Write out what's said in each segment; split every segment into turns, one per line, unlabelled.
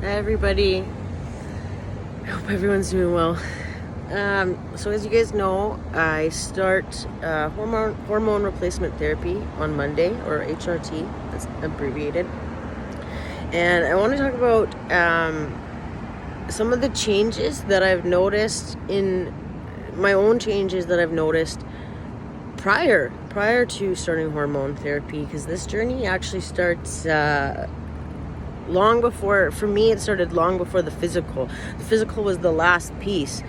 Hi everybody. I hope everyone's doing well. So as you guys know, I start hormone replacement therapy on Monday, or HRT, that's abbreviated. And I want to talk about some of the changes that I've noticed in my own changes that I've noticed prior to starting hormone therapy, because this journey actually starts long before. For me, it started long before the physical. The physical was the last piece.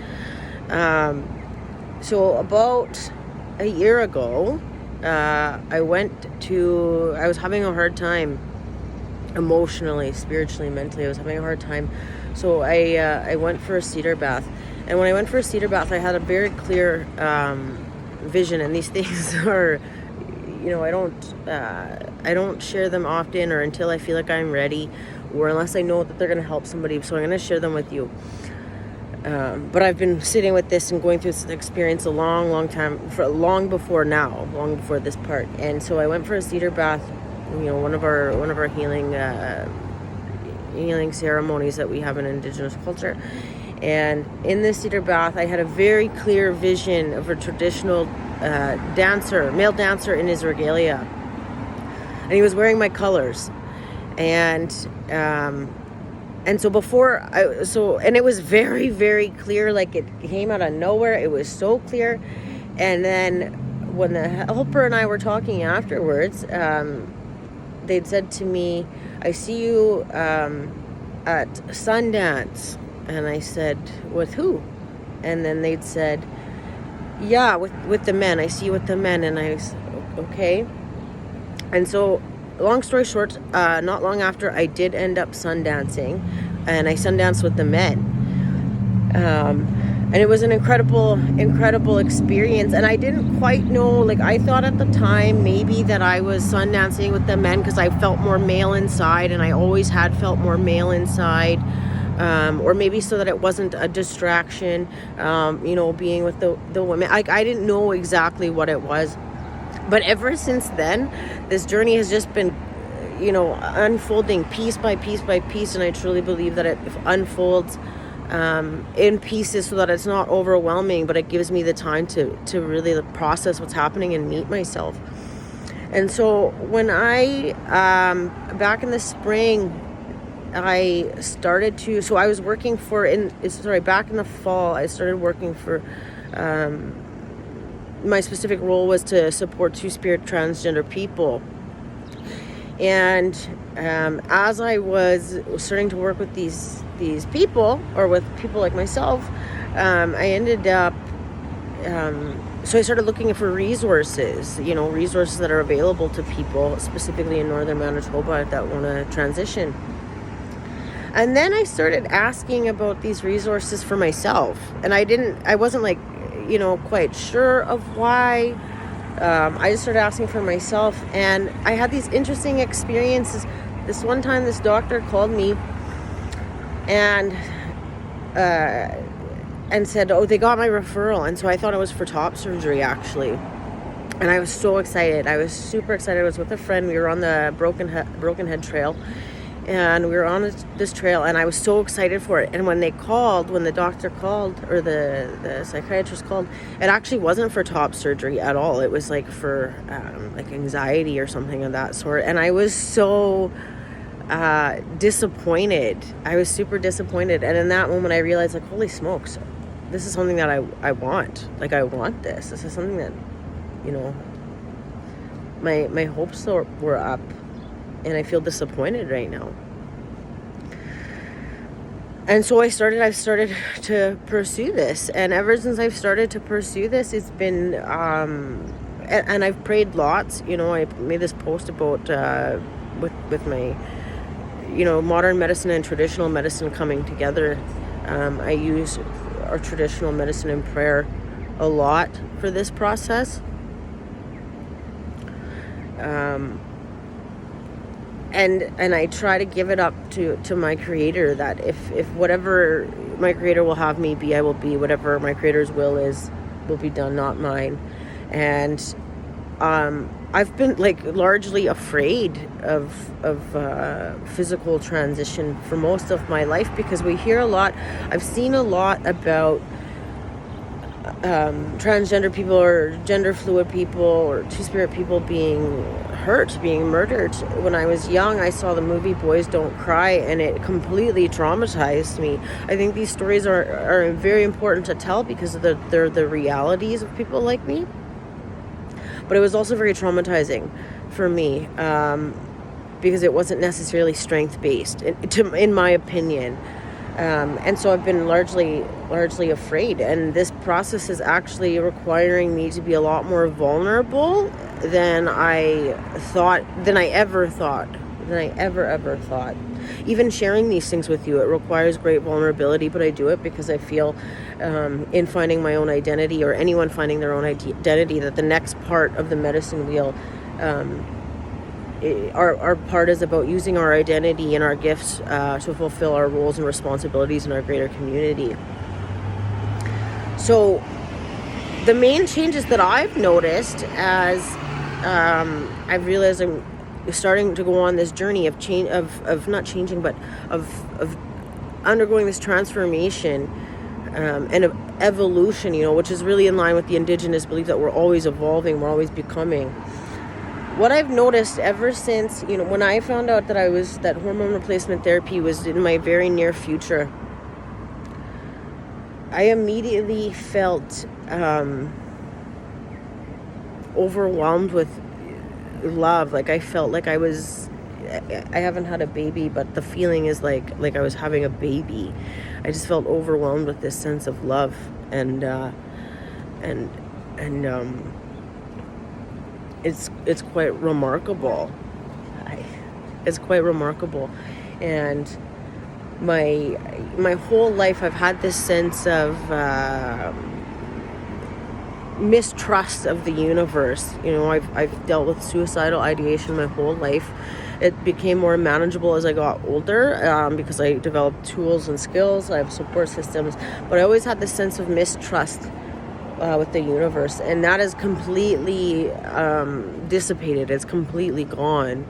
So about a year ago, I was having a hard time emotionally, spiritually, mentally. I was having a hard time. So I went for a cedar bath. And when I went for a cedar bath, I had a very clear vision. And these things are, I don't share them often, or until I feel like I'm ready, or unless I know that they're going to help somebody. So I'm going to share them with you. But I've been sitting with this and going through this experience a long time, long before this part. And so I went for a cedar bath, one of our healing ceremonies that we have in Indigenous culture. And in this cedar bath, I had a very clear vision of a traditional male dancer in his regalia, and he was wearing my colors. And so and it was very, very clear. Like, it came out of nowhere. It was so clear. And then when the helper and I were talking afterwards, they'd said to me, "I see you at Sundance." And I said, "With who?" And then they'd said, "Yeah, with the men. I see you with the men." And I was, okay. And so, long story short, not long after, I did end up sundancing, and I sundanced with the men. And it was an incredible experience. And I didn't quite know, like, I thought at the time maybe that I was sundancing with the men because I felt more male inside, and I always had felt more male inside. Or maybe so that it wasn't a distraction, being with the women. I didn't know exactly what it was. But ever since then, this journey has just been, unfolding piece by piece by piece. And I truly believe that it unfolds in pieces so that it's not overwhelming, but it gives me the time to really process what's happening and meet myself. And so when back in the spring, I started to, so I was working back in the fall, I started working for, my specific role was to support two-spirit transgender people. And as I was starting to work with these people, or with people like myself, I ended up, so I started looking for resources that are available to people, specifically in northern Manitoba, that want to transition. And then I started asking about these resources for myself. And I wasn't quite sure of why. I just started asking for myself. And I had these interesting experiences. This one time, this doctor called me and said, "Oh, they got my referral." And so I thought it was for top surgery, actually. And I was so excited. I was super excited. I was with a friend. We were on the Broken Head Trail. And we were on this trail, and I was so excited for it. And when the doctor called, or the psychiatrist called, it actually wasn't for top surgery at all. It was for anxiety or something of that sort. And I was so disappointed. I was super disappointed. And in that moment, I realized, holy smokes, this is something that I want. I want this. This is something that, my hopes were up. And I feel disappointed right now. And so I've started to pursue this. And ever since I've started to pursue this, it's been, and I've prayed lots. I made this post about, with my, modern medicine and traditional medicine coming together. I use our traditional medicine and prayer a lot for this process. And I try to give it up to my Creator, that if whatever my Creator will have me be, I will be. Whatever my Creator's will is, will be done, not mine. And I've been like largely afraid of physical transition for most of my life, because we hear a lot. I've seen a lot about transgender people or gender fluid people or two-spirit people being hurt, being murdered. When I was young, I saw the movie Boys Don't Cry, and it completely traumatized me. I think these stories are very important to tell because they're the realities of people like me. But it was also very traumatizing for me, because it wasn't necessarily strength-based, in my opinion. And so I've been largely afraid, and this process is actually requiring me to be a lot more vulnerable than I ever thought. Even sharing these things with you, it requires great vulnerability, but I do it because I feel in finding my own identity, or anyone finding their own identity, that the next part of the medicine wheel, our part is about using our identity and our gifts to fulfill our roles and responsibilities in our greater community. So the main changes that I've noticed as I've realized I'm starting to go on this journey of change, of not changing, but of undergoing this transformation and of evolution, which is really in line with the Indigenous belief that we're always evolving, we're always becoming. What I've noticed ever since, when I found out that hormone replacement therapy was in my very near future, I immediately felt overwhelmed with love. Like I felt like I haven't had a baby, but the feeling is like I was having a baby. I just felt overwhelmed with this sense of love, and it's quite remarkable. It's quite remarkable. And my whole life I've had this sense of mistrust of the universe. I've dealt with suicidal ideation my whole life. It became more manageable as I got older, because I developed tools and skills. I have support systems, but I always had this sense of mistrust with the universe, and that is completely dissipated. It's completely gone,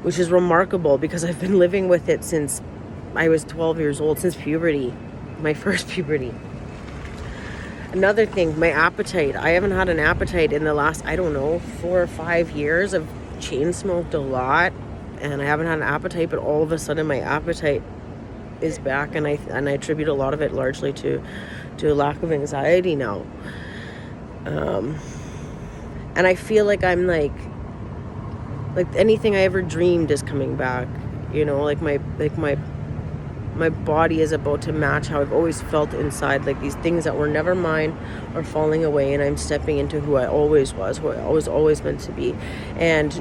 which is remarkable because I've been living with it since I was 12 years old, since puberty, my first puberty. Another thing, my appetite. I haven't had an appetite in the last, 4 or 5 years. I've chain smoked a lot, and I haven't had an appetite, but all of a sudden my appetite is back, and I attribute a lot of it largely to a lack of anxiety now. And I feel like I'm like anything I ever dreamed is coming back. My body is about to match how I've always felt inside. Like these things that were never mine are falling away, and I'm stepping into who I always was, who I was always meant to be. And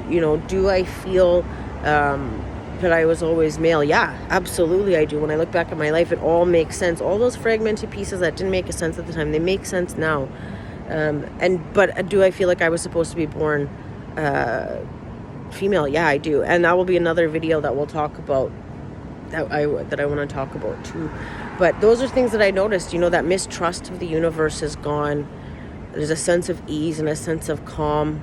do I feel that I was always male? Yeah, absolutely I do. When I look back at my life, it all makes sense. All those fragmented pieces that didn't make sense at the time, they make sense now. But do I feel like I was supposed to be born female? Yeah, I do. And that will be another video that we'll talk about, that I want to talk about too. But those are things that I noticed. That mistrust of the universe is gone. There's a sense of ease and a sense of calm,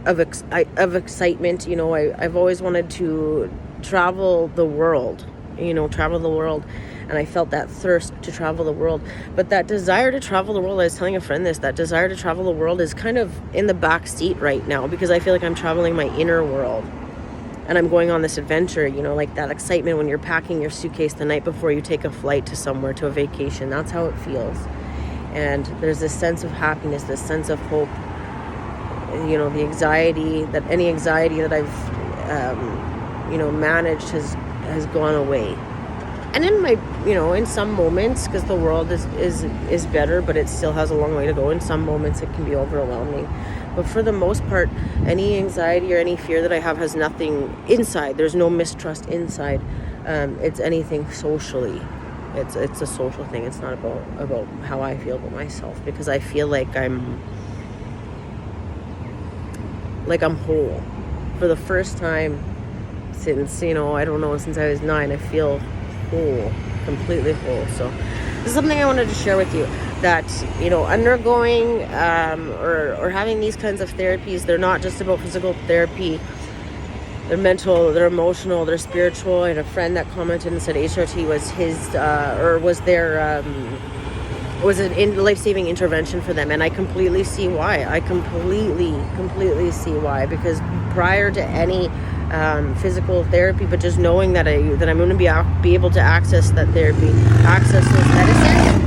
of excitement. I've always wanted to travel the world, and I felt that thirst to travel the world. But that desire to travel the world, I was telling a friend this, that desire to travel the world is kind of in the back seat right now, because I feel like I'm traveling my inner world. And I'm going on this adventure, like that excitement when you're packing your suitcase the night before you take a flight to somewhere, to a vacation. That's how it feels. And there's this sense of happiness, this sense of hope. The anxiety that I've, managed has gone away. And in my, in some moments, because the world is better, but it still has a long way to go. In some moments, it can be overwhelming. But for the most part, any anxiety or any fear that I have has nothing inside. There's no mistrust inside. It's anything socially. It's a social thing. It's not about how I feel about myself, because I feel like I'm whole. For the first time since, since I was 9, I feel whole, completely whole. So This is something I wanted to share with you, that, you know, undergoing or having these kinds of therapies, they're not just about physical therapy. They're mental, they're emotional, they're spiritual. I had a friend that commented and said HRT was his was a life-saving intervention for them, and I completely see why. I completely see why, because prior to any physical therapy, but just knowing that I'm going to be able to access that therapy, access this medicine,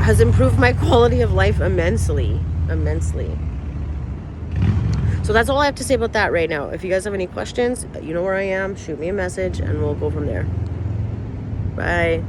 has improved my quality of life immensely. So that's all I have to say about that right now. If you guys have any questions, you know where I am. Shoot me a message and we'll go from there. Bye.